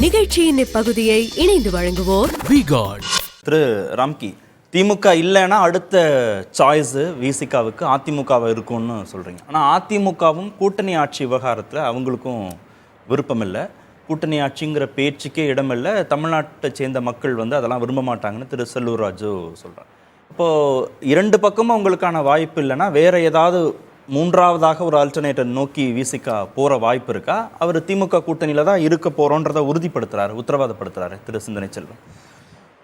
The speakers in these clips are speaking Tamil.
நிகழ்ச்சியின் இப்பகுதியை இணைந்து வழங்குவோர் திரு ராம்கி. திமுக இல்லைன்னா அடுத்த சாய்ஸ் விசிகாவுக்கு அதிமுகவை இருக்கும்னு சொல்றீங்க. ஆனால் அதிமுகவும் கூட்டணி ஆட்சி விவகாரத்தில் அவங்களுக்கும் விருப்பம் இல்லை. கூட்டணி ஆட்சிங்கிற பேச்சுக்கே இடமில்லை. தமிழ்நாட்டை சேர்ந்த மக்கள் அதெல்லாம் விரும்ப மாட்டாங்கன்னு திரு செல்லூர் ராஜு சொல்கிறார். இப்போது இரண்டு பக்கமும் அவங்களுக்கான வாய்ப்பு இல்லைன்னா வேற ஏதாவது மூன்றாவதாக ஒரு ஆல்டர்னேட்டர் நோக்கி விசிகா போகிற வாய்ப்பு இருக்கா? அவர் திமுக கூட்டணியில் தான் இருக்க போகிறோன்றதை உறுதிப்படுத்துகிறாரு, உத்தரவாதப்படுத்துகிறாரு திரு சிந்தனை செல்வன்.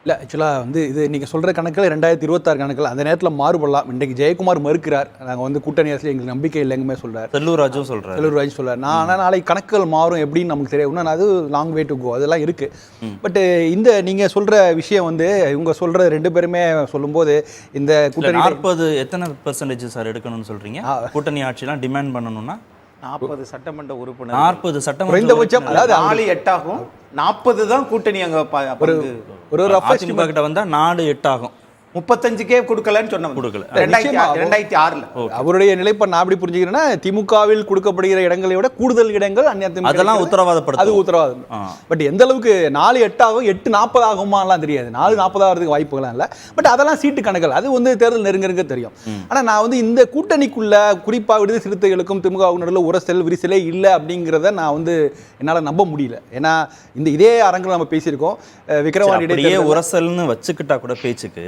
இல்லை, ஆக்சுவலாக இது நீங்கள் சொல்கிற கணக்கில் 2026 கணக்கில் அந்த நேரத்தில் மாறுபடலாம். இன்றைக்கு ஜெயக்குமார் மறுக்கிறார், நாங்கள் கூட்டணி அரசியல் எங்களுக்கு நம்பிக்கை இல்லைங்குமே சொல்கிறார். செல்லூர் ராஜு சொல்கிறார். நான் ஆனால் நாளைக்கு கணக்குகள் மாறும் எப்படின்னு நமக்கு தெரியும். இன்னும் அது லாங் வே டு கோ, அதெல்லாம் இருக்குது. பட் இந்த நீங்கள் சொல்கிற விஷயம் இவங்க சொல்கிற ரெண்டு பேருமே சொல்லும்போது இந்த கூட்டணி 40 எத்தனை % சார் எடுக்கணும்னு சொல்கிறீங்க? கூட்டணி ஆட்சிலாம் டிமாண்ட் பண்ணணும்னா 40 சட்டமன்ற உறுப்பினர், 40 சட்டமன்ற குறைந்தபட்சம், அதாவது 4-8 ஆகும். 40 தான் கூட்டணி. அங்க ஒரு அதிமுக கிட்ட வந்தா 4-8 ஆகும். 35K கொடுக்கலன்னு சொன்னோம். கொடுக்கல 2006. அவருடைய நிலைப்ப நான் அப்படி புரிஞ்சுக்கிறேன்னா, திமுகவில் கொடுக்கப்படுகிற இடங்களை விட கூடுதல் இடங்கள் அதெல்லாம் உத்தரவாதப்படுது. அது உத்தரவாதம். பட் எந்த அளவுக்கு 4-8 ஆகும், 8-40 ஆகுமாலாம் தெரியாது. 4-40 ஆகிறதுக்கு வாய்ப்புகள்லாம் இல்லை. பட் அதெல்லாம் சீட்டு கணக்குகள், அது தேர்தல் நெருங்க தெரியும். ஆனா நான் இந்த கூட்டணிக்குள்ள குறிப்பா விடுதலை சிறுத்தைகளுக்கும் திமுக நடுவில் உரசல் விரிசலே இல்லை அப்படிங்கிறத நான் என்னால நம்ப முடியல. ஏன்னா இதே அரங்கில் நம்ம பேசியிருக்கோம். விக்கிரவாண்டி உரசல்னு வச்சுக்கிட்டா கூட பேச்சுக்கு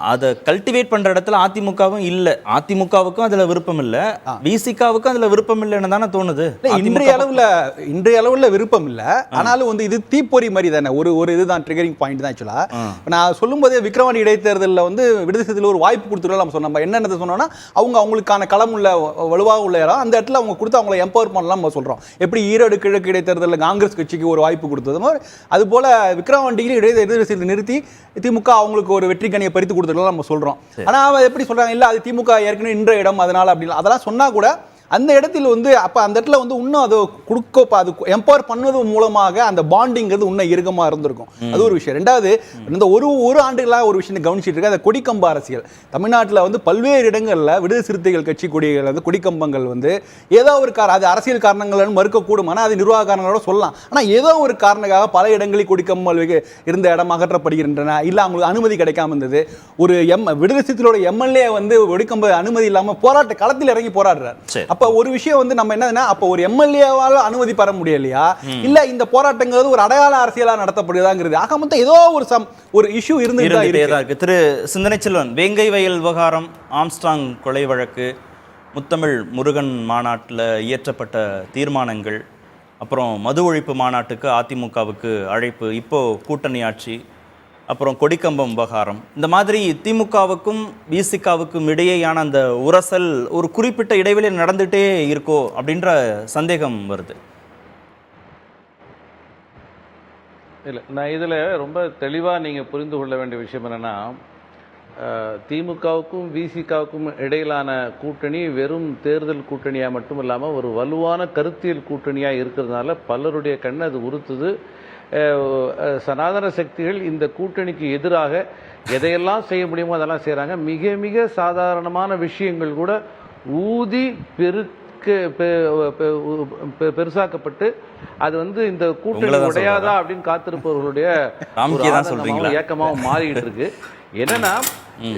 அதை கல்டிவேட் பண்ற இடத்துல அதிமுகவும் இல்லை. அதிமுகவுக்கும் அதுல விருப்பம் இல்லை, விசிகாவுக்கும் அதுல விருப்பம் இல்லைன்னு தானே தோணுது. இன்றைய அளவுல விருப்பம் இல்லை. ஆனாலும் இது தீப்பொறி மாதிரி தானே, ஒரு இதுதான் ட்ரிகரிங் பாயிண்ட் தான். ஆக்சுவலா நான் சொல்லும் போதே விக்கிரவாண்டி இடைத்தேர்தலில் விடுதலை சிறுத்தைகள் ஒரு வாய்ப்பு கொடுத்துருவோம். நம்ம சொன்னோம் என்னென்ன சொன்னோம்னா, அவங்களுக்கான களம் உள்ள வலுவாக உள்ள இடம், அந்த இடத்துல அவங்க கொடுத்து அவங்களை எம்பவர் பண்ணலாம் நம்ம சொல்றோம். எப்படி ஈரோடு கிழக்கு இடைத்தேர்தலில் காங்கிரஸ் கட்சிக்கு ஒரு வாய்ப்பு கொடுத்தது, அது போல விக்கிரவாண்டியில் இடைத்தேர்தல் நிறுத்தி திமுக அவங்களுக்கு ஒரு வெற்றி கனியை பறித்து கொடுத்துருக்கலாம் நம்ம சொல்றோம். ஆனா எப்படி சொல்றாங்க, இல்ல அது திமுக ஏற்கனவே நின்ற இடம், அதனால அப்படி அதெல்லாம் சொன்னா கூட அந்த இடத்தில் அப்ப அந்த இடத்துல இன்னும் அதை கொடுக்க அது எம்பவர் பண்ணுவது மூலமாக அந்த பாண்டிங்கிறது இன்னும் இறுக்கமா இருந்திருக்கும். அது ஒரு விஷயம். ரெண்டாவது, இந்த ஒரு ஆண்டுகளாக ஒரு விஷயத்தை கவனிச்சிட்டு இருக்க அந்த கொடிக்கம்ப அரசியல் தமிழ்நாட்டில் பல்வேறு இடங்கள்ல விடுதலை சிறுத்தைகள் கட்சி கொடிகள் கொடிக்கம்பங்கள் ஏதோ ஒரு அது அரசியல் காரணங்கள் மறுக்கக்கூடும். ஆனால் அது நிர்வாக காரணங்களோட சொல்லலாம். ஆனா ஏதோ ஒரு காரணமாக பல இடங்களில் கொடிக்கம்பல் இருந்த இடம் அகற்றப்படுகின்றன, இல்ல அவங்களுக்கு அனுமதி கிடைக்காம இருந்தது. ஒரு விடுதலை சிறுத்தைகளோட எம்எல்ஏ கொடிக்கம்ப அனுமதி இல்லாம போராட்ட களத்தில் இறங்கி போராடுறாரு. அப்ப ஒரு விஷயம் நம்ம என்னன்னா, அப்ப ஒரு எம்எல்ஏவால அனுமதி பெற முடியலையா, இல்ல இந்த போராட்டங்கிறது ஒரு அடையாள அரசியலா நடத்தப்படுதாங்கிறது ஆக மொத்தம் ஏதோ ஒரு இஷ்யூ இருந்துட்டே இருக்கு. திரு சிந்தனை செல்வன், வேங்கை வயல் விவகாரம், ஆம்ஸ்ட்ராங் கொலை வழக்கு, முத்தமிழ் முருகன் மாநாட்டில் இயற்றப்பட்ட தீர்மானங்கள், அப்புறம் மது ஒழிப்பு மாநாட்டுக்கு அதிமுகவுக்கு அழைப்பு, இப்போ கூட்டணி ஆட்சி, அப்புறம் கொடிக்கம்பம் விவகாரம், இந்த மாதிரி திமுகவுக்கும் விசிகாவுக்கும் இடையேயான அந்த உரசல் ஒரு குறிப்பிட்ட இடைவெளியில் நடந்துகிட்டே இருக்கோ அப்படின்ற சந்தேகம் வருது. இல்லை, நான் இதில் ரொம்ப தெளிவாக நீங்கள் புரிந்து கொள்ள வேண்டிய விஷயம் என்னென்னா, திமுகவுக்கும் விசிகாவுக்கும் இடையிலான கூட்டணி வெறும் தேர்தல் கூட்டணியாக மட்டும் இல்லாமல் ஒரு வலுவான கருத்தியல் கூட்டணியாக இருக்கிறதுனால பலருடைய கண் அது உறுத்துது. சனாதன சக்திகள் இந்த கூட்டணிக்கு எதிராக எதையெல்லாம் செய்ய முடியுமோ அதெல்லாம் செய்கிறாங்க. மிக மிக சாதாரணமான விஷயங்கள் கூட ஊதி பெருசாக்கப்பட்டு அது இந்த கூட்டணி உடையாதா அப்படின்னு காத்திருப்பவர்களுடைய ஏக்கமாகவும் மாறிக்கிட்டு இருக்கு. என்னன்னா,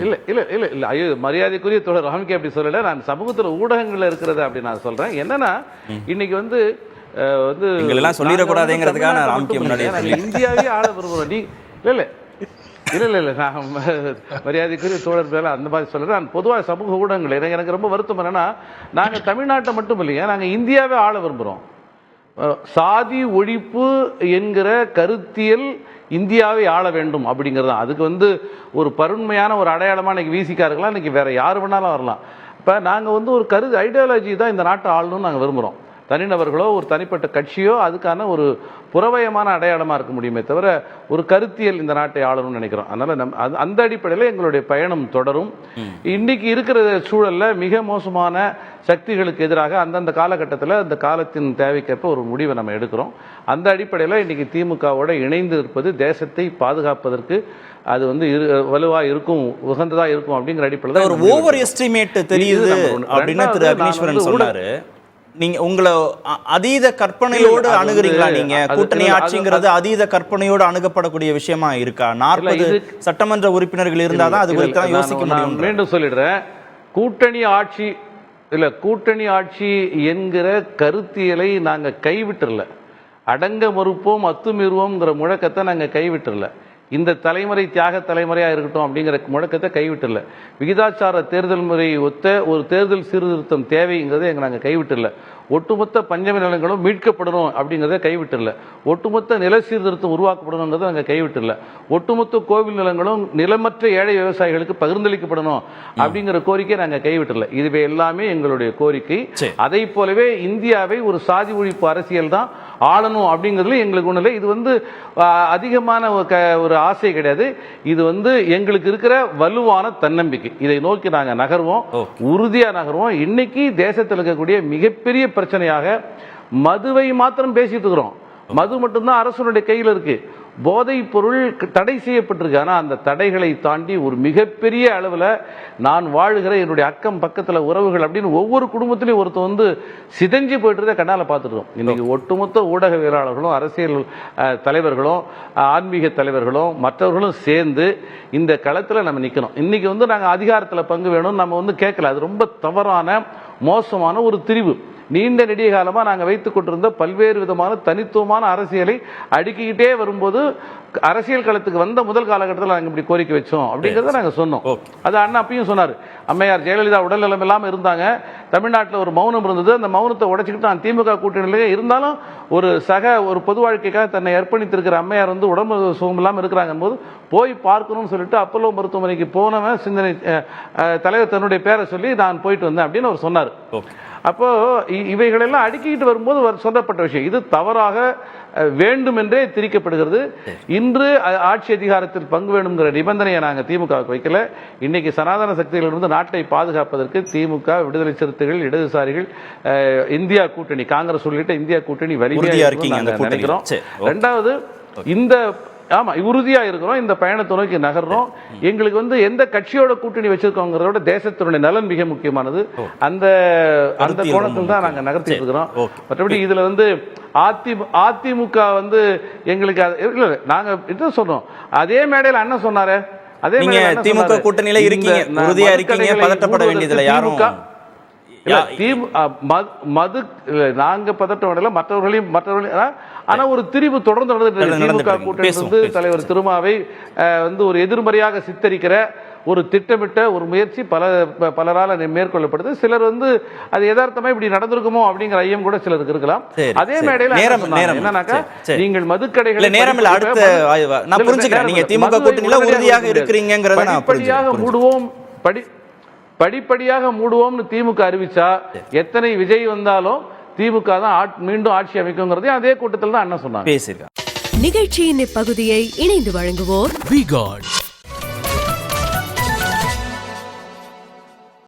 இல்ல இல்ல இல்ல இல்ல ஐயோ, மரியாதைக்குரிய தோழர் ராம்கி அப்படி சொல்லல, நான் சமூகத்துல ஊடகங்கள்ல இருக்கிறத அப்படி நான் சொல்றேன். என்னன்னா, இன்னைக்கு இந்தியாவே ஆள விரும்புறோம். இல்ல இல்ல இல்ல இல்ல நான் மரியாதைக்குரிய தோழர் பேர அந்த மாதிரி சொல்றேன். நான் பொதுவாக சமூக ஊடகங்கள் எனக்கு ரொம்ப வருத்தம் என்னன்னா, நாங்க தமிழ்நாட்டை மட்டும் இல்லையா, நாங்க இந்தியாவே ஆள விரும்புறோம். சாதி ஒழிப்பு என்கிற கருத்தியல் இந்தியாவை ஆள வேண்டும் அப்படிங்கிறது தான். அதுக்கு ஒரு பருண்மையான ஒரு அடையாளமா இன்னைக்கு விசிகா இருக்கலாம், இன்னைக்கு வேற யார் வேணாலும் வரலாம். இப்போ நாங்கள் ஒரு ஐடியாலஜி தான் இந்த நாட்டை ஆளணும்னு நாங்கள் விரும்புகிறோம். தனிநபர்களோ ஒரு தனிப்பட்ட கட்சியோ அதுக்கான ஒரு புறவயமான அடையாளமாக இருக்க முடியுமே தவிர ஒரு கருத்தியல் இந்த நாட்டை ஆளணும்னு நினைக்கிறோம். அதனால அந்த அடிப்படையில் எங்களுடைய பயணம் தொடரும். இன்னைக்கு இருக்கிற சூழல்ல மிக மோசமான சக்திகளுக்கு எதிராக அந்தந்த காலகட்டத்தில் அந்த காலத்தின் தேவைக்கேற்ப ஒரு முடிவை நம்ம எடுக்கிறோம். அந்த அடிப்படையில் இன்னைக்கு திமுகவோட இணைந்து இருப்பது தேசத்தை பாதுகாப்பதற்கு அது வலுவா இருக்கும், உகந்ததா இருக்கும் அப்படிங்கிற அடிப்படையில் ஒரு ஓவர் எஸ்டிமேட் தெரியுது அப்படின்னு திரு அக்னீஸ்வரன் சொன்னாரு. நீங்க உங்களை அதீத கற்பனையோடு இல்ல, அது அணுகுறீங்களா? வந்து நீங்க அது- கூட்டணி இல்ல, ஆட்சிங்கிறது அதீத கற்பனையோடு அணுகப்படக்கூடிய விஷயமா இருக்கா? 40 சட்டமன்ற உறுப்பினர்கள் இருந்தாதான் அது குறித்து தான் யோசிக்க முடியும். மீண்டும் சொல்லிடுறேன், கூட்டணி ஆட்சி என்கிற கருத்தியலை நாங்க கைவிட்டுறல. அடங்க மறுப்போம் அத்துமீறுவோம்ங்கிற முழக்கத்தை நாங்க கைவிட்டுறல. இந்த தலைமுறை தியாக தலைமுறையாக இருக்கட்டும் அப்படிங்கிற முழக்கத்தை கைவிட்டுல. விகிதாச்சார தேர்தல் முறை ஒத்த ஒரு தேர்தல் சீர்திருத்தம் தேவைங்கிறத நாங்கள் கைவிட்டுல. ஒட்டுமொத்த பஞ்சமி நிலங்களும் மீட்கப்படணும் அப்படிங்கிறத கைவிட்டுல. ஒட்டுமொத்த நில சீர்திருத்தம் உருவாக்கப்படணுங்கிறத நாங்கள் கைவிட்டுல. ஒட்டுமொத்த கோவில் நிலங்களும் நிலமற்ற ஏழை விவசாயிகளுக்கு பகிர்ந்தளிக்கப்படணும் அப்படிங்கிற கோரிக்கை நாங்கள் கைவிட்டுல. இதுவே எல்லாமே எங்களுடைய கோரிக்கை. அதை போலவே இந்தியாவை ஒரு சாதி ஒழிப்பு அரசியல் தான் ஆளணும் அப்படிங்கிறதுல எங்களுக்கு ஒன்றும் இல்லை. இது வந்து அதிகமான ஒரு ஆசை கிடையாது. இது வந்து எங்களுக்கு இருக்கிற வலுவான தன்னம்பிக்கை. இதை நோக்கி நாங்கள் நகர்வோம், உறுதியாக நகர்வோம். இன்னைக்கு தேசத்தில் இருக்கக்கூடிய மிகப்பெரிய பிரச்சனையாக மதுவை மாத்திரம் பேசிட்டு இருக்கிறோம். மது மட்டும்தான் அரசுடைய கையில் இருக்கு. போதைப் பொருள் தடை செய்யப்பட்டிருக்கு. ஆனால் அந்த தடைகளை தாண்டி ஒரு மிகப்பெரிய அளவில் நான் வாழ்கிற என்னுடைய அக்கம் பக்கத்தில் உறவுகள் அப்படின்னு ஒவ்வொரு குடும்பத்திலையும் ஒருத்தர் வந்து சிதைஞ்சு போயிட்டு கண்ணால் பார்த்துட்டோம். இன்னைக்கு ஒட்டுமொத்த ஊடகவியலாளர்களும் அரசியல் தலைவர்களும் ஆன்மீக தலைவர்களும் மற்றவர்களும் சேர்ந்து இந்த களத்தில் நம்ம நிற்கணும். இன்னைக்கு வந்து நாங்கள் அதிகாரத்தில் பங்கு வேணும் நம்ம வந்து கேட்கல. அது ரொம்ப தவறான மோசமான ஒரு திரிவு. நீண்ட நெடிய காலமாக நாங்கள் வைத்துக் கொண்டிருந்த பல்வேறு விதமான தனித்துவமான அரசியலை அடுக்கிக்கிட்டே வரும்போது அரசியல் களத்துக்கு வந்த முதல் காலகட்டத்தில் நாங்கள் இப்படி கோரிக்கை வச்சோம் அப்படிங்கிறத நாங்கள் சொன்னோம். அது அண்ணா அப்பயும் சொன்னார். அம்மையார் ஜெயலலிதா உடல்நலம் இல்லாமல் இருந்தாங்க, தமிழ்நாட்டில் ஒரு மௌனம் இருந்தது. அந்த மௌனத்தை உடைச்சிக்கிட்டு நான் திமுக கூட்டணியிலே இருந்தாலும் ஒரு பொது வாழ்க்கைக்காக தன்னை அர்ப்பணித்திருக்கிற அம்மையார் வந்து உடம்பு சுகம் இல்லாமல் இருக்கிறாங்க போது போய் பார்க்கணும்னு சொல்லிட்டு அப்பல்லோ மருத்துவமனைக்கு போனவன் சிந்தனை தலைவர் தன்னுடைய பேரை சொல்லி நான் போயிட்டு வந்தேன் அப்படின்னு அவர் சொன்னார். அப்போ இவைகளெல்லாம் அடுக்கிட்டு வரும்போது சொல்லப்பட்ட விஷயம் இது தவறாக வேண்டுமென்றே திரிக்கப்படுகிறது. இன்று ஆட்சி அதிகாரத்தில் பங்கு வேண்டும்ங்கிற நிபந்தனையை நாங்கள் திமுக வைக்கல. இன்னைக்கு சனாதன சக்திகளிலிருந்து நாட்டை பாதுகாப்பதற்கு திமுக, விடுதலை சிறுத்தைகள், இடதுசாரிகள், இந்தியா கூட்டணி, காங்கிரஸ் உள்ளிட்ட இந்தியா கூட்டணி வலிமையா நினைக்கிறோம். ரெண்டாவது இந்த உறுதியா இருக்கிறோம். இந்த பயணத்தை நோக்கி நகர்றோம். எங்களுக்கு வந்து எந்த கட்சியோட கூட்டணி வச்சிருக்கோங்கிறத தேசத்தினுடைய நலன் மிக முக்கியமானது. அந்த கோணத்தில் தான் நாங்க நகர்த்திட்டு இருக்கிறோம். மற்றபடி இதுல வந்து அதிமுக வந்து எங்களுக்கு நாங்க இது சொல்றோம். அதே மேடையில் அண்ணன் சொன்னாரு, அதே திமுக கூட்டணியில இருக்கீங்க, உறுதியா இருக்கீங்க, பதட்டப்பட வேண்டியதுல யாரும் மது நாங்க பதட்டம் மற்றவர்களையும் ஆனா ஒரு திரிவு தொடர்ந்து நடந்துட்டு திமுக கூட்டணி வந்து தலைவர் திருமாவை வந்து ஒரு எதிர்மறையாக சித்தரிக்கிற ஒரு திட்டமிட்ட ஒரு முயற்சி பலரால் மேற்கொள்ளப்படுது. சிலர் வந்து அது யதார்த்தமா இப்படி நடந்திருக்குமோ அப்படிங்கிற ஐயம் கூட சிலருக்கு இருக்கலாம். அதே மேடையில் என்னன்னாக்கா நீங்கள் மதுக்கடைகளை படிப்படியாக மூடுவோம்னு திமுக அறிவிச்சா எத்தனை விஜய் வந்தாலும் திமுக தான் மீண்டும் ஆட்சி அமைக்குங்கிறதையும் அதே கூட்டத்தில் தான் அண்ணா சொன்னாங்க. நிகழ்ச்சியின் இப்பகுதியை இணைந்து வழங்குவோர் V-Guard